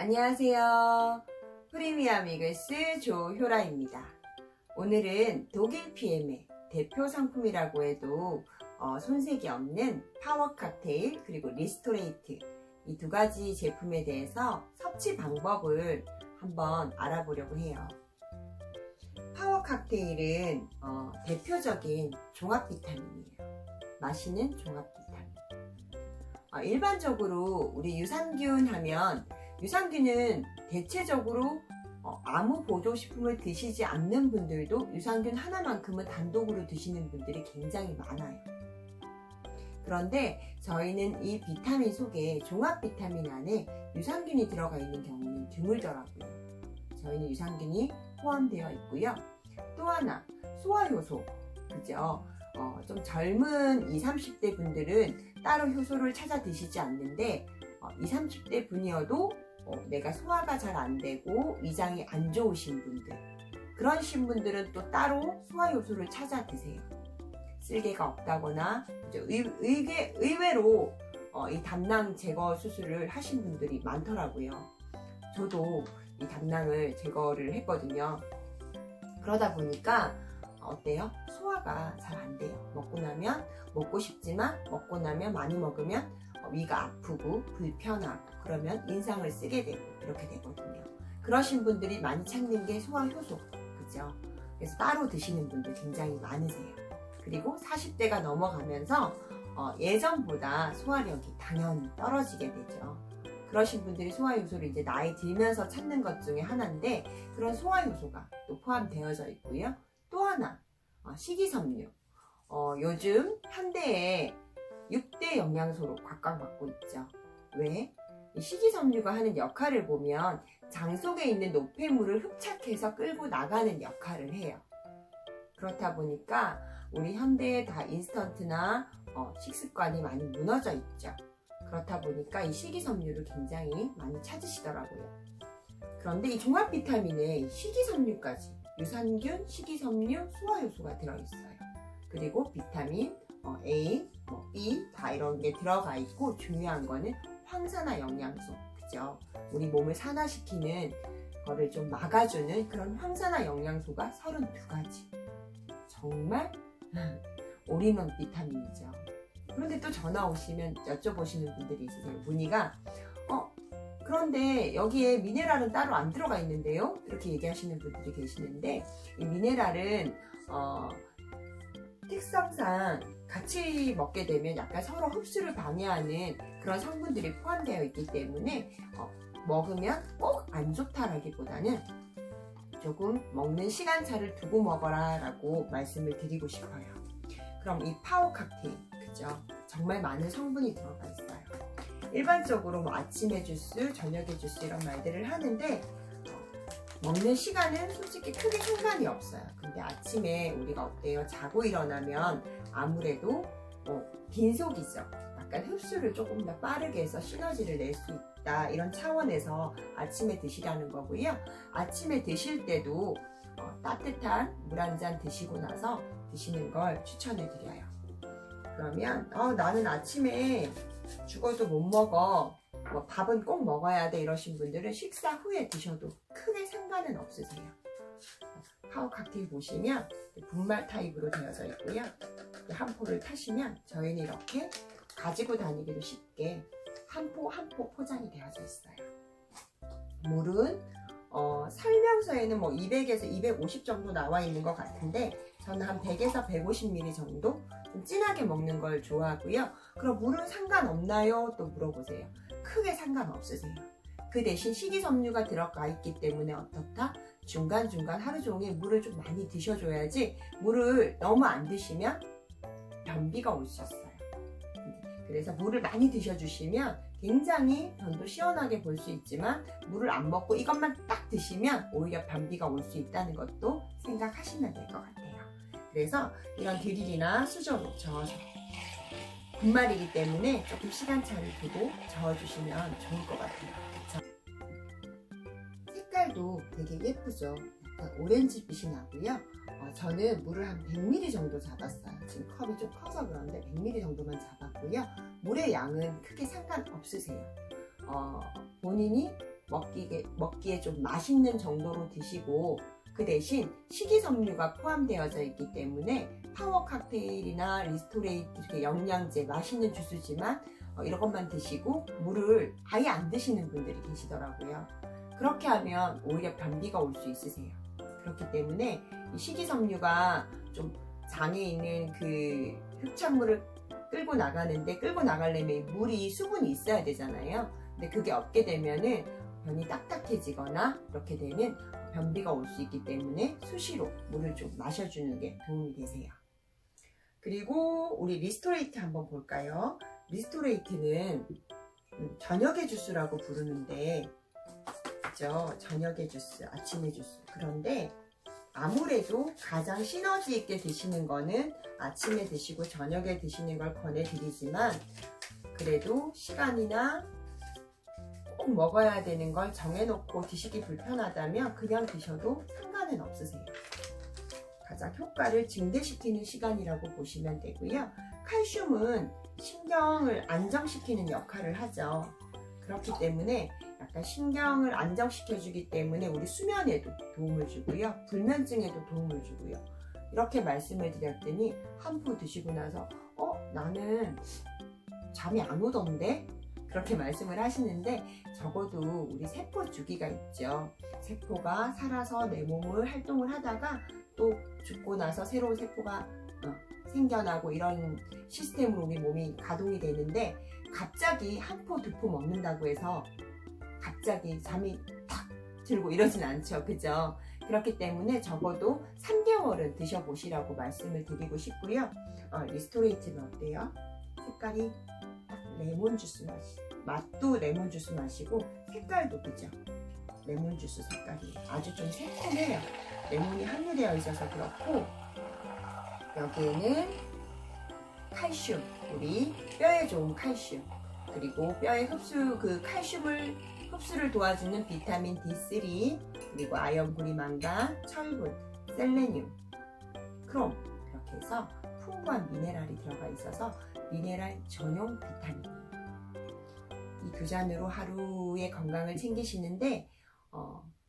안녕하세요. 프리미엄 이글스 조효라입니다. 오늘은 독일 PM의 대표 상품이라고 해도 손색이 없는 파워 칵테일 그리고 리스토레이트 이 두 가지 제품에 대해서 섭취 방법을 한번 알아보려고 해요. 파워 칵테일은 대표적인 종합 비타민이에요. 마시는 종합 비타민. 일반적으로 우리 유산균 하면 유산균은 대체적으로 아무 보조식품을 드시지 않는 분들도 유산균 하나만큼은 단독으로 드시는 분들이 굉장히 많아요. 그런데 저희는 이 비타민 속에 종합 비타민 안에 유산균이 들어가 있는 경우는 드물더라고요. 저희는 유산균이 포함되어 있고요. 또 하나 소화효소, 그죠? 좀 젊은 20, 30대 분들은 따로 효소를 찾아 드시지 않는데 20, 30대 분이어도 내가 소화가 잘 안 되고 위장이 안 좋으신 분들, 그러신 분들은 또 따로 소화효소를 찾아 드세요. 쓸개가 없다거나 의외로 이 담낭 제거 수술을 하신 분들이 많더라고요. 저도 이 담낭을 제거를 했거든요. 그러다 보니까 어때요? 소화가 잘 안 돼요. 먹고 나면 먹고 싶지만 먹고 나면 많이 먹으면 위가 아프고 불편하고 그러면 인상을 쓰게 되고 이렇게 되거든요. 그러신 분들이 많이 찾는 게 소화효소, 그죠? 그래서 따로 드시는 분들 굉장히 많으세요. 그리고 40대가 넘어가면서 예전보다 소화력이 당연히 떨어지게 되죠. 그러신 분들이 소화효소를 이제 나이 들면서 찾는 것 중에 하나인데 그런 소화효소가 또 포함되어져 있고요. 또 하나 식이섬유. 요즘 현대에 6대 영양소로 각광받고 있죠. 왜? 이 식이섬유가 하는 역할을 보면 장 속에 있는 노폐물을 흡착해서 끌고 나가는 역할을 해요. 그렇다 보니까 우리 현대에 다 인스턴트나 식습관이 많이 무너져 있죠. 그렇다 보니까 이 식이섬유를 굉장히 많이 찾으시더라고요. 그런데 이 종합 비타민에 식이섬유까지 유산균, 식이섬유, 소화효소가 들어있어요. 그리고 비타민, A, B 다 이런 게 들어가 있고 중요한 거는 황산화 영양소, 그죠? 우리 몸을 산화시키는 거를 좀 막아주는 그런 황산화 영양소가 32가지. 정말 올인원 비타민이죠. 그런데 또 전화 오시면 여쭤보시는 분들이 있으세요. 문의가 그런데 여기에 미네랄은 따로 안 들어가 있는데요? 이렇게 얘기하시는 분들이 계시는데 이 미네랄은 특성상 같이 먹게 되면 약간 서로 흡수를 방해하는 그런 성분들이 포함되어 있기 때문에 먹으면 꼭 안 좋다라기보다는 조금 먹는 시간차를 두고 먹어라 라고 말씀을 드리고 싶어요. 그럼 이 파워 칵테일, 그죠? 정말 많은 성분이 들어가 있어요. 일반적으로 아침에 주스, 저녁에 주스 이런 말들을 하는데 먹는 시간은 솔직히 크게 상관이 없어요. 근데 아침에 우리가 어때요? 자고 일어나면 아무래도 빈속이죠. 약간 흡수를 조금 더 빠르게 해서 시너지를 낼 수 있다. 이런 차원에서 아침에 드시라는 거고요. 아침에 드실 때도 따뜻한 물 한 잔 드시고 나서 드시는 걸 추천해 드려요. 그러면 나는 아침에 죽어도 못 먹어. 밥은 꼭 먹어야 돼 이러신 분들은 식사 후에 드셔도 크게 상관은 없으세요. 파워 칵테일 보시면 분말 타입으로 되어져 있고요. 한 포를 타시면 저희는 이렇게 가지고 다니기도 쉽게 한 포 한 포 포장이 되어져 있어요. 물은 설명서에는 200에서 250 정도 나와 있는 것 같은데 저는 한 100에서 150ml 정도 좀 진하게 먹는 걸 좋아하고요. 그럼 물은 상관없나요? 또 물어보세요. 크게 상관없으세요. 그 대신 식이섬유가 들어가 있기 때문에 어떻다? 중간중간 하루 종일 물을 좀 많이 드셔줘야지 물을 너무 안 드시면 변비가 올 수 있어요. 그래서 물을 많이 드셔주시면 굉장히 변도 시원하게 볼 수 있지만 물을 안 먹고 이것만 딱 드시면 오히려 변비가 올 수 있다는 것도 생각하시면 될 것 같아요. 그래서 이런 드릴이나 수저로 저어서 분말이기 때문에 조금 시간차를 두고 저어주시면 좋을 것 같아요. 그쵸? 색깔도 되게 예쁘죠? 약간 오렌지빛이 나고요. 저는 물을 한 100ml 정도 잡았어요. 지금 컵이 좀 커서 그런데 100ml 정도만 잡았고요. 물의 양은 크게 상관없으세요. 본인이 먹기에 좀 맛있는 정도로 드시고, 그 대신 식이섬유가 포함되어져 있기 때문에 파워 칵테일이나 리스토레이트 영양제, 맛있는 주스지만 이런 것만 드시고 물을 아예 안 드시는 분들이 계시더라고요. 그렇게 하면 오히려 변비가 올 수 있으세요. 그렇기 때문에 이 식이섬유가 좀 장에 있는 그 흡착물을 끌고 나가려면 물이 수분이 있어야 되잖아요. 근데 그게 없게 되면은 변이 딱딱해지거나 이렇게 되는 변비가 올 수 있기 때문에 수시로 물을 좀 마셔주는 게 도움이 되세요. 그리고 우리 리스토레이트 한번 볼까요? 리스토레이트는 저녁의 주스라고 부르는데, 그죠? 저녁의 주스, 아침의 주스. 그런데 아무래도 가장 시너지 있게 드시는 거는 아침에 드시고 저녁에 드시는 걸 권해드리지만, 그래도 시간이나 꼭 먹어야 되는 걸 정해놓고 드시기 불편하다면 그냥 드셔도 상관은 없으세요. 가장 효과를 증대시키는 시간이라고 보시면 되고요. 칼슘은 신경을 안정시키는 역할을 하죠. 그렇기 때문에 약간 신경을 안정시켜주기 때문에 우리 수면에도 도움을 주고요. 불면증에도 도움을 주고요. 이렇게 말씀을 드렸더니 한 포 드시고 나서 나는 잠이 안 오던데? 그렇게 말씀을 하시는데, 적어도 우리 세포 주기가 있죠. 세포가 살아서 내 몸을 활동을 하다가 또 죽고 나서 새로운 세포가 생겨나고 이런 시스템으로 우리 몸이 가동이 되는데, 갑자기 한 포, 두 포 먹는다고 해서 갑자기 잠이 탁 들고 이러진 않죠. 그죠? 그렇기 때문에 적어도 3개월은 드셔보시라고 말씀을 드리고 싶고요. 리스토레이트는 어때요? 색깔이 딱 레몬 주스 맛도 레몬 주스 맛이고 색깔도 그죠? 레몬 주스 색깔이 아주 좀 새콤해요. 레몬이 함유되어 있어서 그렇고, 여기에는 칼슘, 우리 뼈에 좋은 칼슘, 그리고 뼈의 흡수를 도와주는 비타민 D3, 그리고 아연, 구리, 망간, 철분, 셀레늄, 크롬, 이렇게 해서 풍부한 미네랄이 들어가 있어서 미네랄 전용 비타민이에요. 이 두 잔으로 하루의 건강을 챙기시는데,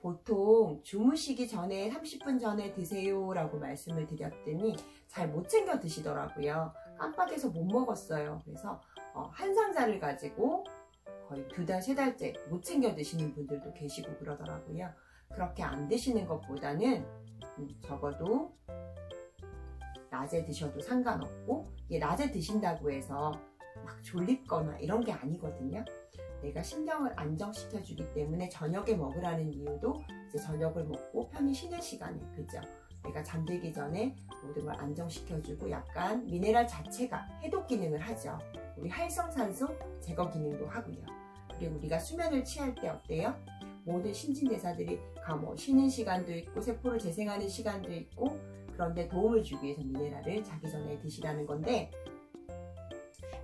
보통 주무시기 전에 30분 전에 드세요 라고 말씀을 드렸더니 잘 못 챙겨 드시더라고요. 깜빡해서 못 먹었어요. 그래서 한 상자를 가지고 거의 2달, 3달째 못 챙겨 드시는 분들도 계시고 그러더라고요. 그렇게 안 드시는 것보다는 적어도 낮에 드셔도 상관없고, 이게 낮에 드신다고 해서 막 졸립거나 이런 게 아니거든요. 내가 신경을 안정시켜주기 때문에 저녁에 먹으라는 이유도 이제 저녁을 먹고 편히 쉬는 시간에, 그죠? 내가 잠들기 전에 모든 걸 안정시켜주고, 약간 미네랄 자체가 해독 기능을 하죠. 우리 활성산소 제거 기능도 하고요. 그리고 우리가 수면을 취할 때 어때요? 모든 신진대사들이 쉬는 시간도 있고 세포를 재생하는 시간도 있고, 그런데 도움을 주기 위해서 미네랄을 자기 전에 드시라는 건데,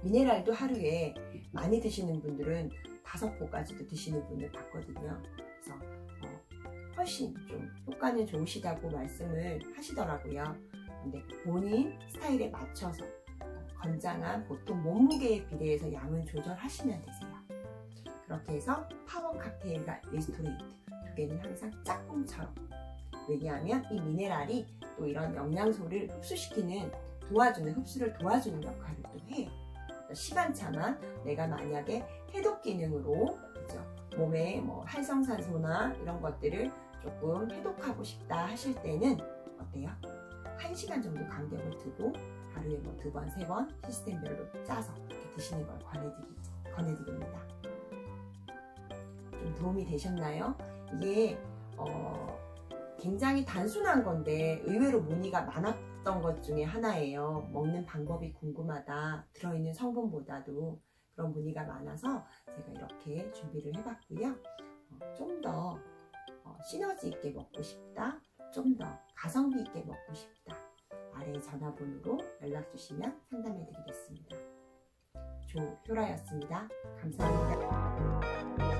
미네랄도 하루에 많이 드시는 분들은 5포까지도 드시는 분들 봤거든요. 그래서 훨씬 좀 효과는 좋으시다고 말씀을 하시더라고요. 근데 본인 스타일에 맞춰서 건장한 보통 몸무게에 비례해서 양을 조절하시면 되세요. 그렇게 해서 파워 칵테일과 리스토레이트 두 개는 항상 짝꿍처럼, 왜냐하면 이 미네랄이 또 이런 영양소를 흡수를 도와주는 역할을 또 해요. 시간차만 내가 만약에 해독 기능으로, 그죠? 몸에 활성산소나 이런 것들을 조금 해독하고 싶다 하실 때는 어때요? 1시간 정도 간격을 두고 하루에 2번, 3번 시스템별로 짜서 이렇게 드시는 걸 권해드립니다. 좀 도움이 되셨나요? 이게 굉장히 단순한 건데 의외로 문의가 많았던 것 중에 하나예요. 먹는 방법이 궁금하다, 들어있는 성분보다도 그런 문의가 많아서 제가 이렇게 준비를 해봤고요. 좀 더 시너지 있게 먹고 싶다, 좀 더 가성비 있게 먹고 싶다, 아래 전화번호로 연락 주시면 상담해 드리겠습니다. 조효라였습니다. 감사합니다.